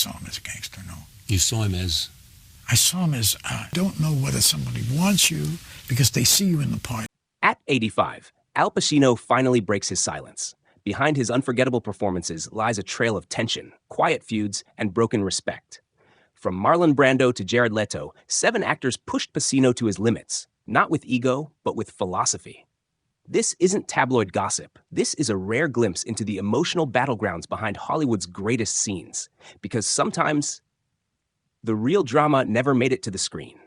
saw him as a gangster, no. You saw him as? I saw him as, don't know whether somebody wants you because they see you in the part. At 85, Al Pacino finally breaks his silence. Behind his unforgettable performances lies a trail of tension, quiet feuds, and broken respect. From Marlon Brando to Jared Leto, 7 actors pushed Pacino to his limits, not with ego, but with philosophy. This isn't tabloid gossip. This is a rare glimpse into the emotional battlegrounds behind Hollywood's greatest scenes, because sometimes the real drama never made it to the screen.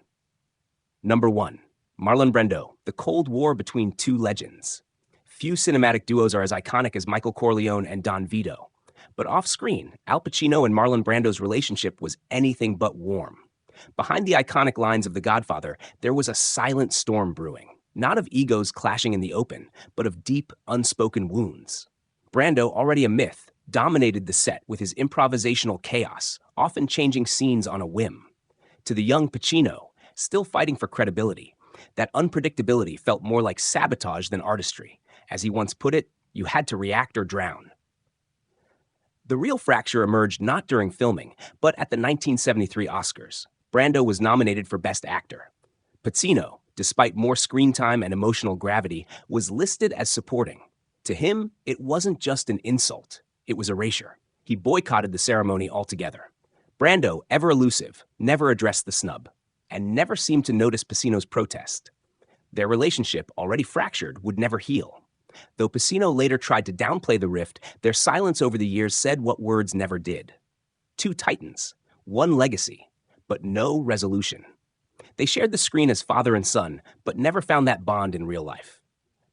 Number 1. Marlon Brando, the Cold War between two legends. Few cinematic duos are as iconic as Michael Corleone and Don Vito. But off-screen, Al Pacino and Marlon Brando's relationship was anything but warm. Behind the iconic lines of The Godfather, there was a silent storm brewing, not of egos clashing in the open, but of deep, unspoken wounds. Brando, already a myth, dominated the set with his improvisational chaos, often changing scenes on a whim. To the young Pacino, still fighting for credibility, that unpredictability felt more like sabotage than artistry. As he once put it, you had to react or drown. The real fracture emerged not during filming, but at the 1973 Oscars. Brando was nominated for Best Actor. Pacino, despite more screen time and emotional gravity, was listed as supporting. To him, it wasn't just an insult, it was erasure. He boycotted the ceremony altogether. Brando, ever elusive, never addressed the snub, and never seemed to notice Pacino's protest. Their relationship, already fractured, would never heal. Though Pacino later tried to downplay the rift, their silence over the years said what words never did. 2 titans, 1 legacy, but no resolution. They shared the screen as father and son, but never found that bond in real life.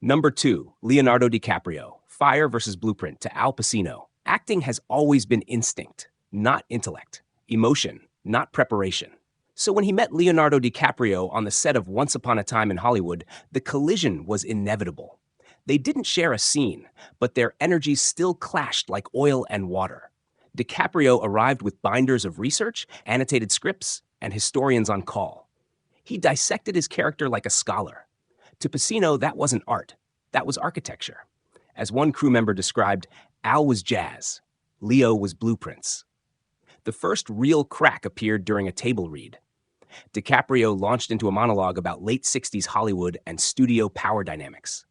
Number 2, Leonardo DiCaprio, Fire versus Blueprint to Al Pacino. Acting has always been instinct, not intellect. Emotion, not preparation. So when he met Leonardo DiCaprio on the set of Once Upon a Time in Hollywood, the collision was inevitable. They didn't share a scene, but their energies still clashed like oil and water. DiCaprio arrived with binders of research, annotated scripts, and historians on call. He dissected his character like a scholar. To Pacino, that wasn't art. That was architecture. As one crew member described, Al was jazz. Leo was blueprints. The first real crack appeared during a table read. DiCaprio launched into a monologue about late 60s Hollywood and studio power dynamics.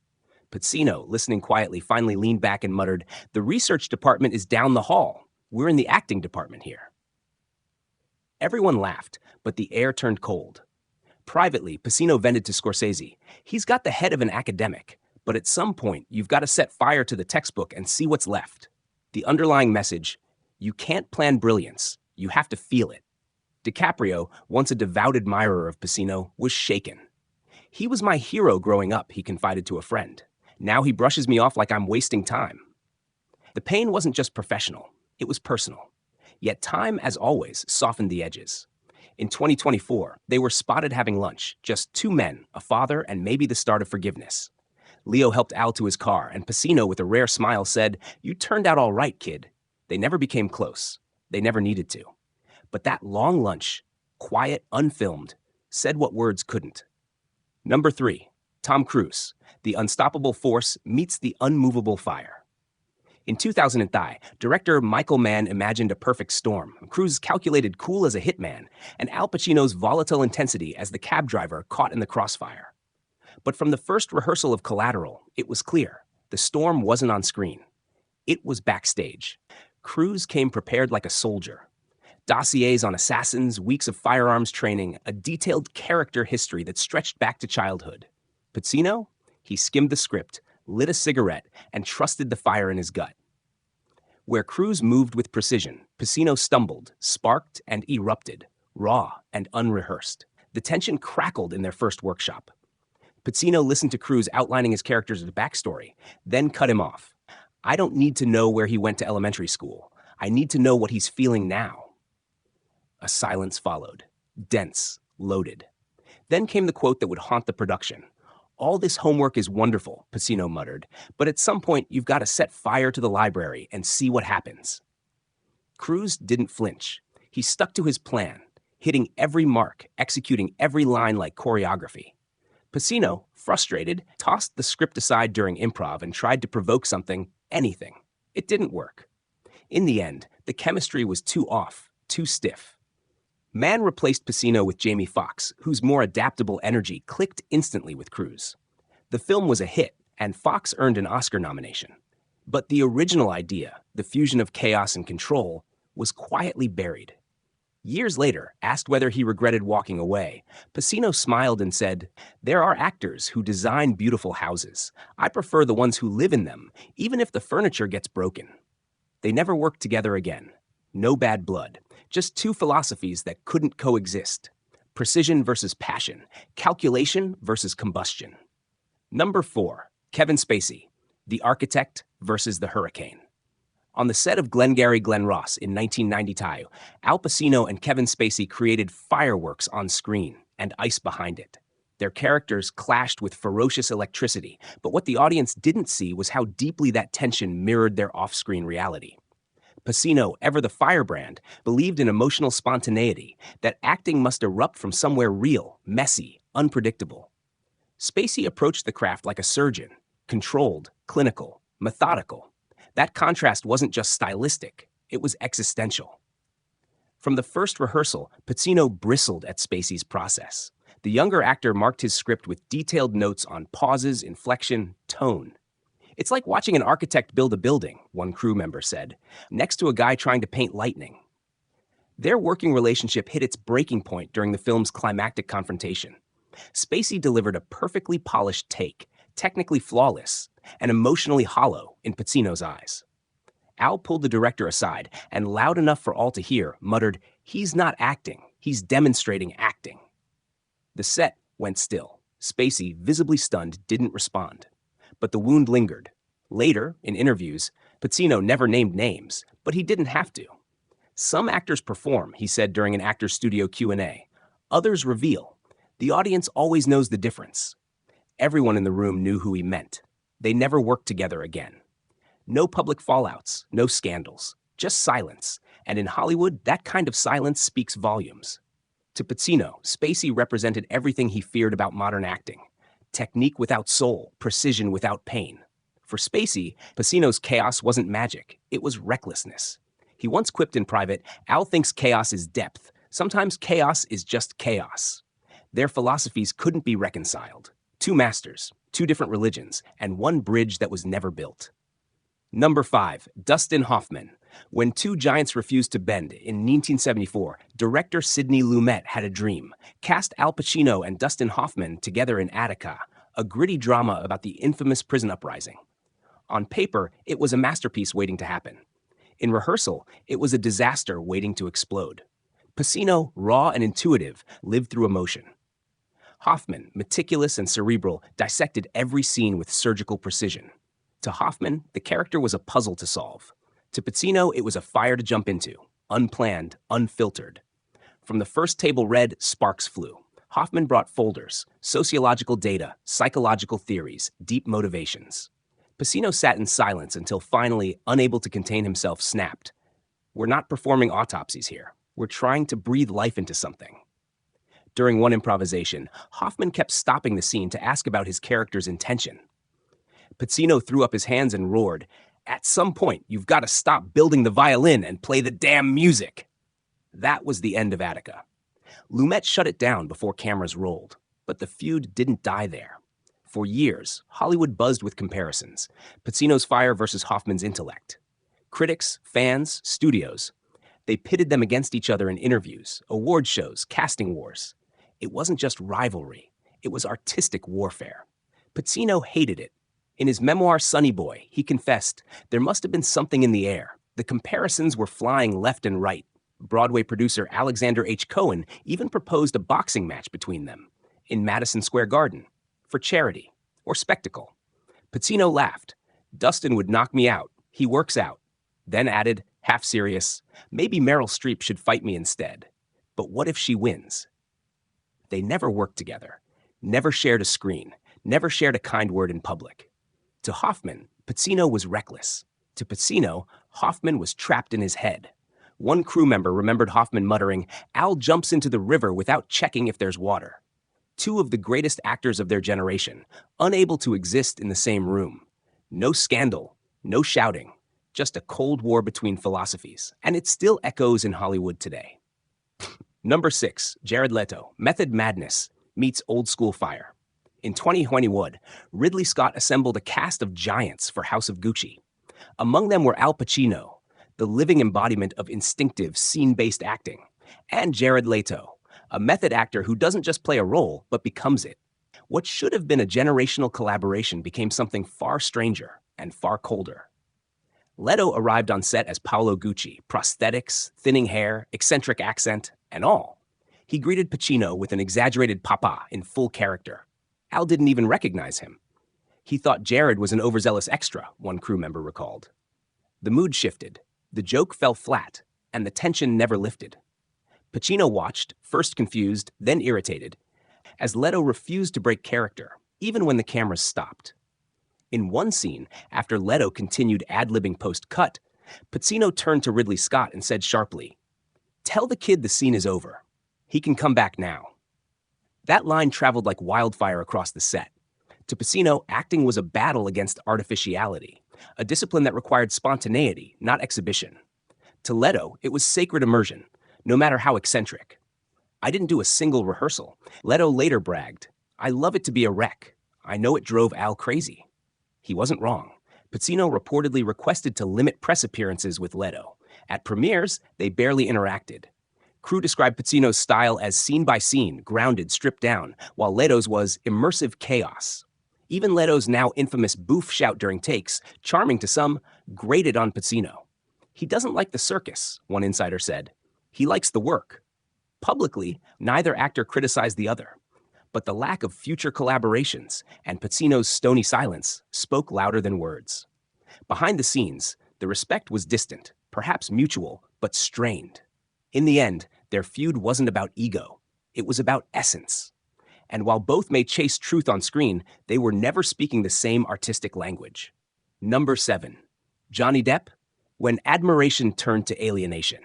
Pacino, listening quietly, finally leaned back and muttered, "The research department is down the hall. We're in the acting department here." Everyone laughed, but the air turned cold. Privately, Pacino vented to Scorsese, "He's got the head of an academic, but at some point, you've got to set fire to the textbook and see what's left." The underlying message, you can't plan brilliance, you have to feel it. DiCaprio, once a devout admirer of Pacino, was shaken. "He was my hero growing up," he confided to a friend. "Now he brushes me off like I'm wasting time." The pain wasn't just professional, it was personal. Yet time, as always, softened the edges. In 2024, they were spotted having lunch, just 2 men, a father, and maybe the start of forgiveness. Leo helped Al to his car, and Pacino, with a rare smile, said, "You turned out all right, kid." They never became close. They never needed to. But that long lunch, quiet, unfilmed, said what words couldn't. Number 3, Tom Cruise, the unstoppable force meets the unmovable fire. In 2003, director Michael Mann imagined a perfect storm, Cruz's calculated cool as a hitman, and Al Pacino's volatile intensity as the cab driver caught in the crossfire. But from the first rehearsal of Collateral, it was clear, the storm wasn't on screen. It was backstage. Cruz came prepared like a soldier. Dossiers on assassins, weeks of firearms training, a detailed character history that stretched back to childhood. Pacino? He skimmed the script, lit a cigarette, and trusted the fire in his gut. Where Cruz moved with precision, Pacino stumbled, sparked, and erupted, raw and unrehearsed. The tension crackled in their first workshop. Pacino listened to Cruz outlining his character's backstory, then cut him off. "I don't need to know where he went to elementary school. I need to know what he's feeling now." A silence followed, dense, loaded. Then came the quote that would haunt the production. "All this homework is wonderful," Pacino muttered, "but at some point you've got to set fire to the library and see what happens." Cruz didn't flinch. He stuck to his plan, hitting every mark, executing every line like choreography. Pacino, frustrated, tossed the script aside during improv and tried to provoke something, anything. It didn't work. In the end, the chemistry was too off, too stiff. Mann replaced Pacino with Jamie Foxx, whose more adaptable energy clicked instantly with Cruz. The film was a hit, and Foxx earned an Oscar nomination. But the original idea, the fusion of chaos and control, was quietly buried. Years later, asked whether he regretted walking away, Pacino smiled and said, "There are actors who design beautiful houses. I prefer the ones who live in them, even if the furniture gets broken." They never worked together again. No bad blood, just two philosophies that couldn't coexist. Precision versus passion, calculation versus combustion. Number 4, Kevin Spacy, The Architect versus the Hurricane. On the set of Glengarry Glen Ross in 1992, Al Pacino and Kevin Spacey created fireworks on screen and ice behind it. Their characters clashed with ferocious electricity, but what the audience didn't see was how deeply that tension mirrored their off-screen reality. Pacino, ever the firebrand, believed in emotional spontaneity, that acting must erupt from somewhere real, messy, unpredictable. Spacey approached the craft like a surgeon, controlled, clinical, methodical. That contrast wasn't just stylistic, it was existential. From the first rehearsal, Pacino bristled at Spacey's process. The younger actor marked his script with detailed notes on pauses, inflection, tone. "It's like watching an architect build a building," one crew member said, next to a guy trying to paint lightning. Their working relationship hit its breaking point during the film's climactic confrontation. Spacey delivered a perfectly polished take, technically flawless, and emotionally hollow in Pacino's eyes. Al pulled the director aside and, loud enough for all to hear, muttered, "He's not acting, he's demonstrating acting." The set went still. Spacey, visibly stunned, didn't respond. But the wound lingered. Later, in interviews, Pacino never named names, but he didn't have to. "Some actors perform," he said during an actor's studio Q&A. "Others reveal. The audience always knows the difference." Everyone in the room knew who he meant. They never worked together again. No public fallouts, no scandals, just silence. And in Hollywood, that kind of silence speaks volumes. To Pacino, Spacey represented everything he feared about modern acting. Technique without soul, precision without pain. For Spacey, Pacino's chaos wasn't magic, it was recklessness. He once quipped in private, "Al thinks chaos is depth. Sometimes chaos is just chaos." Their philosophies couldn't be reconciled. Two masters, two different religions, and one bridge that was never built. Number 5, Dustin Hoffman. When two giants refused to bend in 1974, director Sidney Lumet had a dream. Cast Al Pacino and Dustin Hoffman together in Attica, a gritty drama about the infamous prison uprising. On paper, it was a masterpiece waiting to happen. In rehearsal, it was a disaster waiting to explode. Pacino, raw and intuitive, lived through emotion. Hoffman, meticulous and cerebral, dissected every scene with surgical precision. To Hoffman, the character was a puzzle to solve. To Pacino, it was a fire to jump into, unplanned, unfiltered. From the first table read, sparks flew. Hoffman brought folders, sociological data, psychological theories, deep motivations. Pacino sat in silence until finally, unable to contain himself, snapped. "We're not performing autopsies here. We're trying to breathe life into something." During one improvisation, Hoffman kept stopping the scene to ask about his character's intention. Pacino threw up his hands and roared, "At some point, you've got to stop building the violin and play the damn music." That was the end of Attica. Lumet shut it down before cameras rolled, but the feud didn't die there. For years, Hollywood buzzed with comparisons. Pacino's fire versus Hoffman's intellect. Critics, fans, studios. They pitted them against each other in interviews, award shows, casting wars. It wasn't just rivalry. It was artistic warfare. Pacino hated it. In his memoir, Sonny Boy, he confessed, "There must have been something in the air. The comparisons were flying left and right." Broadway producer Alexander H. Cohen even proposed a boxing match between them in Madison Square Garden for charity or spectacle. Pacino laughed. "Dustin would knock me out. He works out." Then added, half serious, "Maybe Meryl Streep should fight me instead. But what if she wins?" They never worked together, never shared a screen, never shared a kind word in public. To Hoffman, Pacino was reckless. To Pacino, Hoffman was trapped in his head. One crew member remembered Hoffman muttering, "Al jumps into the river without checking if there's water." Two of the greatest actors of their generation, unable to exist in the same room. No scandal, no shouting, just a cold war between philosophies, and it still echoes in Hollywood today. Number 6, Jared Leto, Method Madness meets old school fire. In 2021, Ridley Scott assembled a cast of giants for House of Gucci. Among them were Al Pacino, the living embodiment of instinctive, scene-based acting, and Jared Leto, a method actor who doesn't just play a role, but becomes it. What should have been a generational collaboration became something far stranger and far colder. Leto arrived on set as Paolo Gucci, prosthetics, thinning hair, eccentric accent, and all. He greeted Pacino with an exaggerated papa in full character. Al didn't even recognize him. He thought Jared was an overzealous extra, one crew member recalled. The mood shifted, the joke fell flat, and the tension never lifted. Pacino watched, first confused, then irritated, as Leto refused to break character, even when the cameras stopped. In one scene, after Leto continued ad-libbing post-cut, Pacino turned to Ridley Scott and said sharply, "Tell the kid the scene is over. He can come back now." That line traveled like wildfire across the set. To Pacino, acting was a battle against artificiality, a discipline that required spontaneity, not exhibition. To Leto, it was sacred immersion, no matter how eccentric. "I didn't do a single rehearsal." Leto later bragged, "I love it to be a wreck. I know it drove Al crazy." He wasn't wrong. Pacino reportedly requested to limit press appearances with Leto. At premieres, they barely interacted. Crew described Pacino's style as scene-by-scene, grounded, stripped down, while Leto's was immersive chaos. Even Leto's now infamous boof shout during takes, charming to some, grated on Pacino. "He doesn't like the circus," one insider said. "He likes the work." Publicly, neither actor criticized the other. But the lack of future collaborations and Pacino's stony silence spoke louder than words. Behind the scenes, the respect was distant, perhaps mutual, but strained. In the end, their feud wasn't about ego. It was about essence. And while both may chase truth on screen, they were never speaking the same artistic language. Number 7, Johnny Depp, When Admiration Turned to Alienation.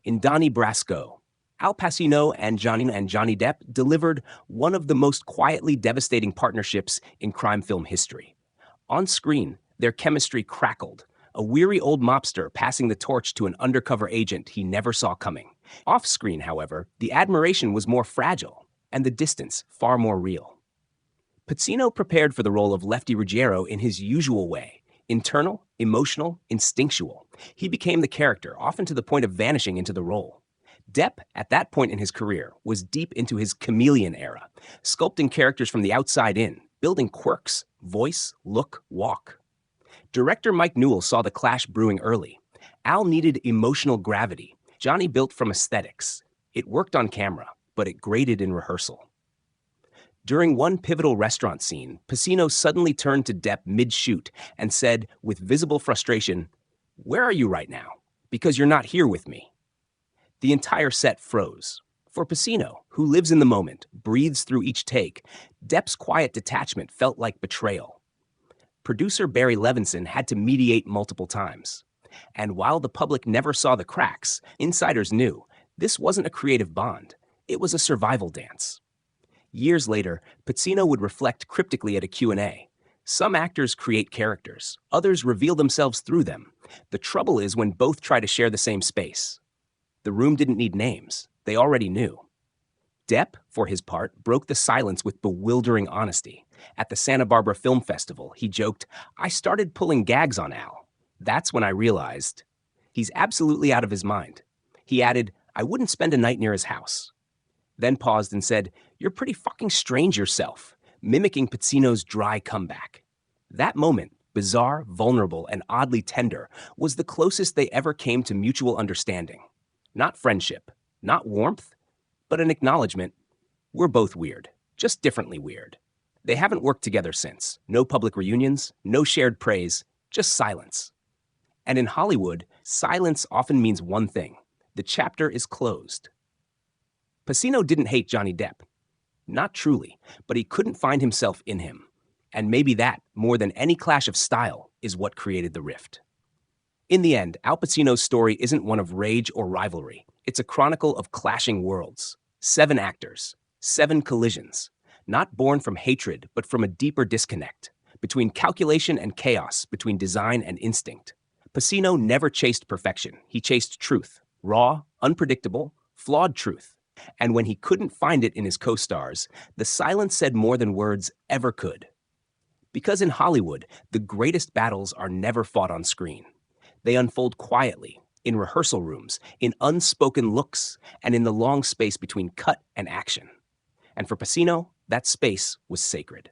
In Donnie Brasco, Al Pacino and Johnny Depp delivered one of the most quietly devastating partnerships in crime film history. On screen, their chemistry crackled, a weary old mobster passing the torch to an undercover agent he never saw coming. Off-screen, however, the admiration was more fragile, and the distance far more real. Pacino prepared for the role of Lefty Ruggiero in his usual way, internal, emotional, instinctual. He became the character, often to the point of vanishing into the role. Depp, at that point in his career, was deep into his chameleon era, sculpting characters from the outside in, building quirks, voice, look, walk. Director Mike Newell saw the clash brewing early. Al needed emotional gravity. Johnny built from aesthetics. It worked on camera, but it grated in rehearsal. During one pivotal restaurant scene, Pacino suddenly turned to Depp mid-shoot and said, with visible frustration, "Where are you right now? Because you're not here with me." The entire set froze. For Pacino, who lives in the moment, breathes through each take, Depp's quiet detachment felt like betrayal. Producer Barry Levinson had to mediate multiple times. And while the public never saw the cracks, insiders knew this wasn't a creative bond. It was a survival dance. Years later, Pacino would reflect cryptically at a Q&A. Some actors create characters. Others reveal themselves through them. The trouble is when both try to share the same space. The room didn't need names. They already knew. Depp, for his part, broke the silence with bewildering honesty. At the Santa Barbara Film Festival, he joked, "I started pulling gags on Al. That's when I realized he's absolutely out of his mind." He added, "I wouldn't spend a night near his house." Then paused and said, "You're pretty fucking strange yourself," mimicking Pacino's dry comeback. That moment, bizarre, vulnerable, and oddly tender, was the closest they ever came to mutual understanding. Not friendship, not warmth, but an acknowledgement, we're both weird, just differently weird. They haven't worked together since. No public reunions, no shared praise, just silence. And in Hollywood, silence often means one thing: the chapter is closed. Pacino didn't hate Johnny Depp. Not truly, but he couldn't find himself in him. And maybe that, more than any clash of style, is what created the rift. In the end, Al Pacino's story isn't one of rage or rivalry. It's a chronicle of clashing worlds. 7 actors, 7 collisions, not born from hatred, but from a deeper disconnect, between calculation and chaos, between design and instinct. Pacino never chased perfection. He chased truth, raw, unpredictable, flawed truth. And when he couldn't find it in his co-stars, the silence said more than words ever could. Because in Hollywood, the greatest battles are never fought on screen. They unfold quietly, in rehearsal rooms, in unspoken looks, and in the long space between cut and action. And for Pacino, that space was sacred.